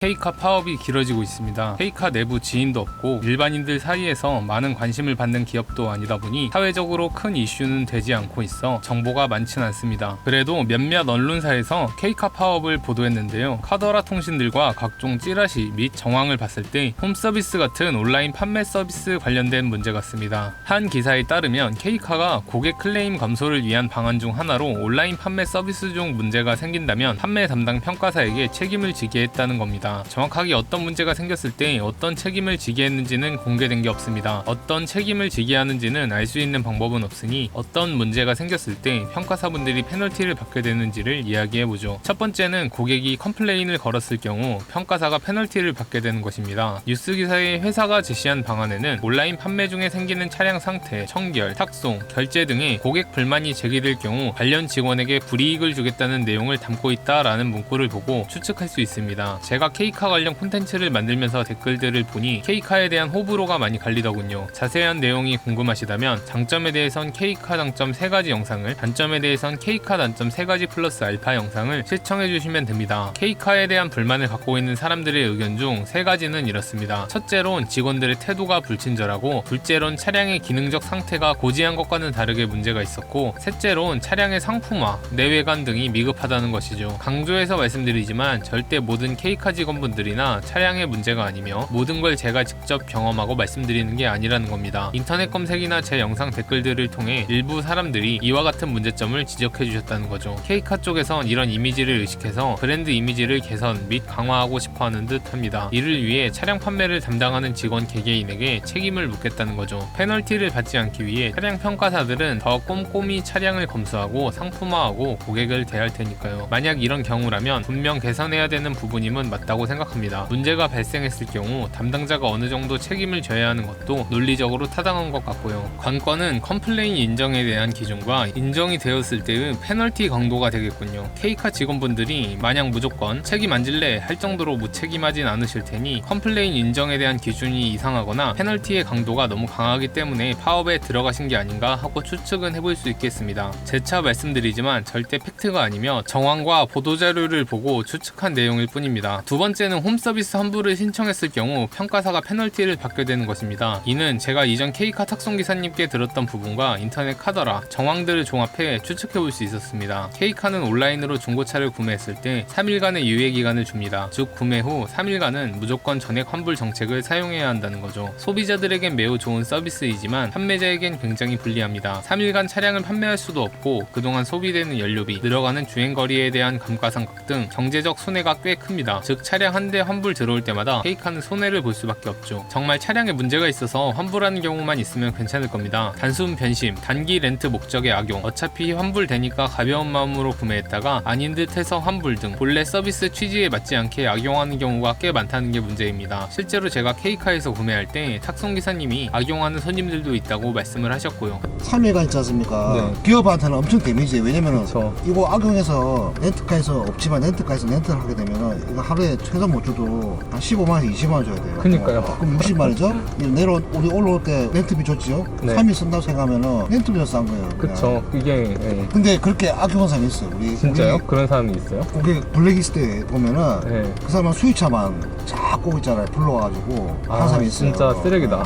K카 파업이 길어지고 있습니다. K카 내부 지인도 없고 일반인들 사이에서 많은 관심을 받는 기업도 아니다 보니 사회적으로 큰 이슈는 되지 않고 있어 정보가 많진 않습니다. 그래도 몇몇 언론사에서 K카 파업을 보도했는데요. 카더라 통신들과 각종 찌라시 및 정황을 봤을 때 홈서비스 같은 온라인 판매 서비스 관련된 문제 같습니다. 한 기사에 따르면 K카가 고객 클레임 감소를 위한 방안 중 하나로 온라인 판매 서비스 중 문제가 생긴다면 판매 담당 평가사에게 책임을 지게 했다는 겁니다. 정확하게 어떤 문제가 생겼을 때 어떤 책임을 지게 했는지는 공개된 게 없습니다. 어떤 책임을 지게 하는지는 알 수 있는 방법은 없으니 어떤 문제가 생겼을 때 평가사분들이 페널티를 받게 되는지를 이야기해보죠. 첫 번째는 고객이 컴플레인을 걸었을 경우 평가사가 페널티를 받게 되는 것입니다. 뉴스 기사에 회사가 제시한 방안에는 온라인 판매 중에 생기는 차량 상태, 청결, 탁송, 결제 등의 고객 불만이 제기될 경우 관련 직원에게 불이익을 주겠다는 내용을 담고 있다라는 문구를 보고 추측할 수 있습니다. 제가 K카 관련 콘텐츠를 만들면서 댓글들을 보니 K카에 대한 호불호가 많이 갈리더군요. 자세한 내용이 궁금하시다면 장점에 대해선 K카 장점 3가지 영상을, 단점에 대해선 K카 단점 3가지 플러스 알파 영상을 시청해주시면 됩니다. K카에 대한 불만을 갖고 있는 사람들의 의견 중 3가지는 이렇습니다. 첫째론 직원들의 태도가 불친절하고, 둘째론 차량의 기능적 상태가 고지한 것과는 다르게 문제가 있었고, 셋째론 차량의 상품화, 내외관 등이 미흡하다는 것이죠. 강조해서 말씀드리지만 절대 모든 K카 직원분들이나 차량의 문제가 아니며 모든 걸 제가 직접 경험하고 말씀드리는 게 아니라는 겁니다. 인터넷 검색이나 제 영상 댓글들을 통해 일부 사람들이 이와 같은 문제점을 지적해 주셨다는 거죠. K카 쪽에선 이런 이미지를 의식해서 브랜드 이미지를 개선 및 강화하고 싶어하는 듯 합니다. 이를 위해 차량 판매를 담당하는 직원 개개인에게 책임을 묻겠다는 거죠. 페널티를 받지 않기 위해 차량 평가사들은 더 꼼꼼히 차량을 검수하고 상품화하고 고객을 대할 테니까요. 만약 이런 경우라면 분명 개선해야 되는 부분임은 맞다고 생각합니다. 문제가 발생했을 경우 담당자가 어느 정도 책임을 져야 하는 것도 논리적으로 타당한 것 같고요. 관건은 컴플레인 인정에 대한 기준과 인정이 되었을 때의 페널티 강도가 되겠군요. K카 직원분들이 마냥 무조건 책임 안 질래 할 정도로 무책임하진 않으실 테니 컴플레인 인정에 대한 기준이 이상하거나 페널티의 강도가 너무 강하기 때문에 파업에 들어가신 게 아닌가 하고 추측은 해볼 수 있겠습니다. 재차 말씀드리지만 절대 팩트가 아니며 정황과 보도자료를 보고 추측한 내용일 뿐입니다. 두 번째는 홈서비스 환불을 신청했을 경우 평가사가 페널티를 받게 되는 것입니다. 이는 제가 이전 K카 탁송기사님께 들었던 부분과 인터넷 카더라, 정황들을 종합해 추측해볼 수 있었습니다. K카는 온라인으로 중고차를 구매했을 때 3일간의 유예기간을 줍니다. 즉 구매 후 3일간은 무조건 전액 환불 정책을 사용해야 한다는 거죠. 소비자들에겐 매우 좋은 서비스이지만 판매자에겐 굉장히 불리합니다. 3일간 차량을 판매할 수도 없고 그동안 소비되는 연료비, 늘어가는 주행거리에 대한 감가상각 등 경제적 손해가 꽤 큽니다. 즉 차량 한 대 환불 들어올 때마다 K카는 손해를 볼 수밖에 없죠. 정말 차량에 문제가 있어서 환불하는 경우만 있으면 괜찮을 겁니다. 단순 변심, 단기 렌트 목적의 악용, 어차피 환불되니까 가벼운 마음으로 구매했다가 아닌 듯해서 환불 등 본래 서비스 취지에 맞지 않게 악용하는 경우가 꽤 많다는 게 문제입니다. 실제로 제가 K카에서 구매할 때 탁송기사님이 악용하는 손님들도 있다고 말씀을 하셨고요. 3일간 있지 않습니까? 네. 기업한테는 엄청 데미지예요. 왜냐면은 그쵸. 이거 악용해서 렌트카에서 없지만 렌트카에서 렌트를 하게 되면은 이거 하루에 최소 못 줘도 한 15만원에서 20만원 줘야 돼요. 그니까요. 그럼 60만이죠? 우리 올라올 때 렌트비 줬지요? 네. 3일 쓴다고 생각하면은 렌트비가 싼 거예요. 그냥. 그쵸. 이게 근데 그렇게 악용한 사람이 있어요. 진짜요? 우리 그런 사람이 있어요? 고객 블랙리스트에 보면은 네. 그 사람은 수입차만 자꾸 있잖아요. 불러와가지고 한 사람이 있어요. 진짜 쓰레기다.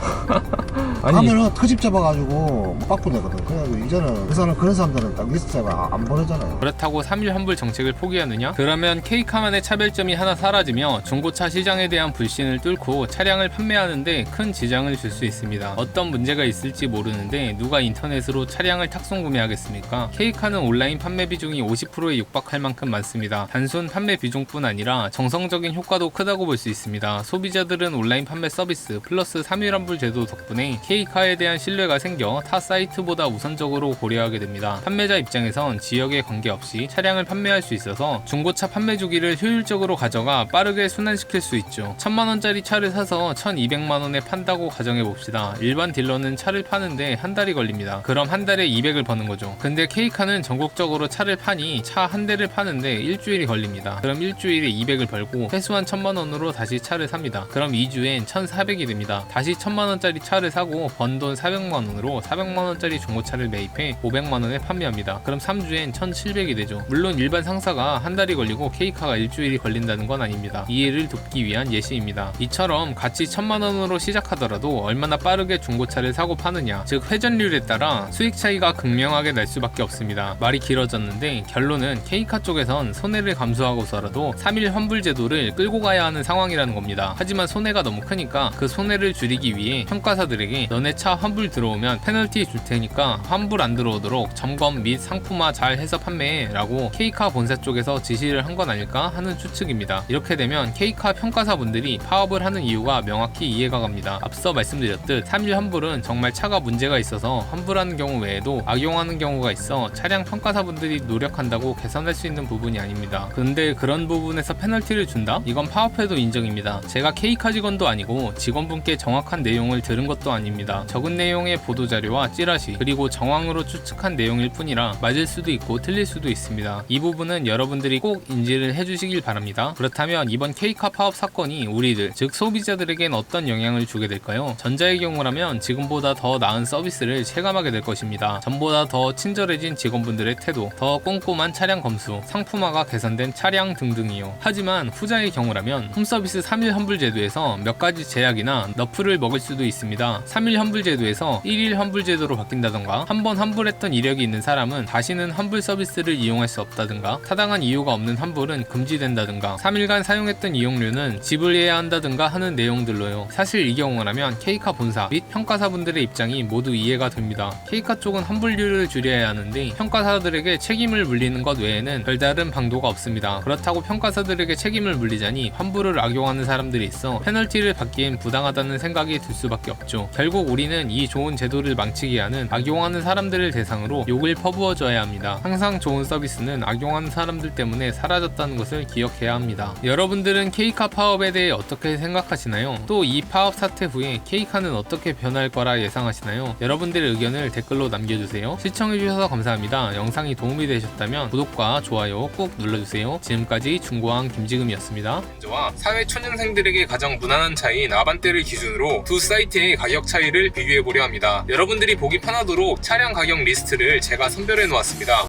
아니 가면은 터집 잡아가지고 빠꾸 내거든. 그래가지고 이제는 그 사람 그런 사람들은 딱 리스트에 안 보내잖아요. 그렇다고 3일 환불 정책을 포기하느냐? 그러면 K카만의 차별점이 하나 사라지며 중고차 시장에 대한 불신을 뚫고 차량을 판매하는데 큰 지장을 줄 수 있습니다. 어떤 문제가 있을지 모르는데 누가 인터넷으로 차량을 탁송 구매하겠습니까? K카는 온라인 판매 비중이 50%에 육박할 만큼 많습니다. 단순 판매 비중뿐 아니라 정성적인 효과도 크다고 볼 수 있습니다. 소비자들은 온라인 판매 서비스 플러스 3일 환불 제도 덕분에 K카에 대한 신뢰가 생겨 타 사이트보다 우선적으로 고려하게 됩니다. 판매자 입장에선 지역에 관계없이 차량을 판매할 수 있어서 중고차 판매 주기를 효율적으로 가져가 빠르게 순환시킬 수 있죠. 1000만원짜리 차를 사서 1200만원에 판다고 가정해봅시다. 일반 딜러는 차를 파는데 한 달이 걸립니다. 그럼 한 달에 200을 버는 거죠. 근데 K카는 전국적으로 차를 파니 차 한 대를 파는데 일주일이 걸립니다. 그럼 일주일에 200을 벌고 회수한 1000만원으로 다시 차를 삽니다. 그럼 2주엔 1400이 됩니다. 다시 1000만원짜리 차를 사고 하고 번 돈 400만원으로 400만원짜리 중고차를 매입해 500만원에 판매합니다. 그럼 3주엔 1700이 되죠. 물론 일반 상사가 한 달이 걸리고 K카가 일주일이 걸린다는 건 아닙니다. 이해를 돕기 위한 예시입니다. 이처럼 같이 1000만원으로 시작하더라도 얼마나 빠르게 중고차를 사고 파느냐, 즉 회전율에 따라 수익 차이가 극명하게 날 수밖에 없습니다. 말이 길어졌는데 결론은 K카 쪽에선 손해를 감수하고서라도 3일 환불 제도를 끌고 가야 하는 상황이라는 겁니다. 하지만 손해가 너무 크니까 그 손해를 줄이기 위해 평가사들에게 너네 차 환불 들어오면 페널티 줄 테니까 환불 안 들어오도록 점검 및 상품화 잘 해서 판매해 라고 K카 본사 쪽에서 지시를 한 건 아닐까 하는 추측입니다. 이렇게 되면 K카 평가사분들이 파업을 하는 이유가 명확히 이해가 갑니다. 앞서 말씀드렸듯 3일 환불은 정말 차가 문제가 있어서 환불하는 경우 외에도 악용하는 경우가 있어 차량 평가사분들이 노력한다고 개선할 수 있는 부분이 아닙니다. 근데 그런 부분에서 페널티를 준다? 이건 파업해도 인정입니다. 제가 K카 직원도 아니고 직원분께 정확한 내용을 들은 것도 아닙니다. 적은 내용의 보도자료와 찌라시 그리고 정황으로 추측한 내용일 뿐이라 맞을 수도 있고 틀릴 수도 있습니다. 이 부분은 여러분들이 꼭 인지를 해주시길 바랍니다. 그렇다면 이번 K카 파업 사건이 우리들 즉 소비자들에겐 어떤 영향을 주게 될까요? 전자의 경우라면 지금보다 더 나은 서비스를 체감하게 될 것입니다. 전보다 더 친절해진 직원분들의 태도, 더 꼼꼼한 차량 검수, 상품화가 개선된 차량 등등이요. 하지만 후자의 경우라면 홈서비스 3일 환불 제도에서 몇 가지 제약이나 너프를 먹을 수도 있습니다. 3일 환불 제도에서 1일 환불 제도로 바뀐다던가, 한번 환불했던 이력이 있는 사람은 다시는 환불 서비스를 이용할 수 없다든가, 타당한 이유가 없는 환불은 금지된다든가, 3일간 사용했던 이용료는 지불해야 한다든가 하는 내용들로요. 사실 이 경우라면 K카 본사 및 평가사분들의 입장이 모두 이해가 됩니다. K카 쪽은 환불률을 줄여야 하는데 평가사들에게 책임을 물리는 것 외에는 별다른 방도가 없습니다. 그렇다고 평가사들에게 책임을 물리자니 환불을 악용하는 사람들이 있어 페널티를 받기엔 부당하다는 생각이 들 수밖에 없죠. 결국 우리는 이 좋은 제도를 망치게 하는 악용하는 사람들을 대상으로 욕을 퍼부어줘야 합니다. 항상 좋은 서비스는 악용하는 사람들 때문에 사라졌다는 것을 기억해야 합니다. 여러분들은 K카 파업에 대해 어떻게 생각하시나요? 또 이 파업 사태 후에 K카는 어떻게 변할 거라 예상하시나요? 여러분들의 의견을 댓글로 남겨주세요. 시청해주셔서 감사합니다. 영상이 도움이 되셨다면 구독과 좋아요 꼭 눌러주세요. 지금까지 중고왕 김지금이었습니다. 사회 초년생들에게 가장 무난한 차인 아반떼를 기준으로 두 사이트의 가격 차이를 비교해보려 합니다. 여러분들이 보기 편하도록 차량 가격 리스트를 제가 선별해 놓았습니다.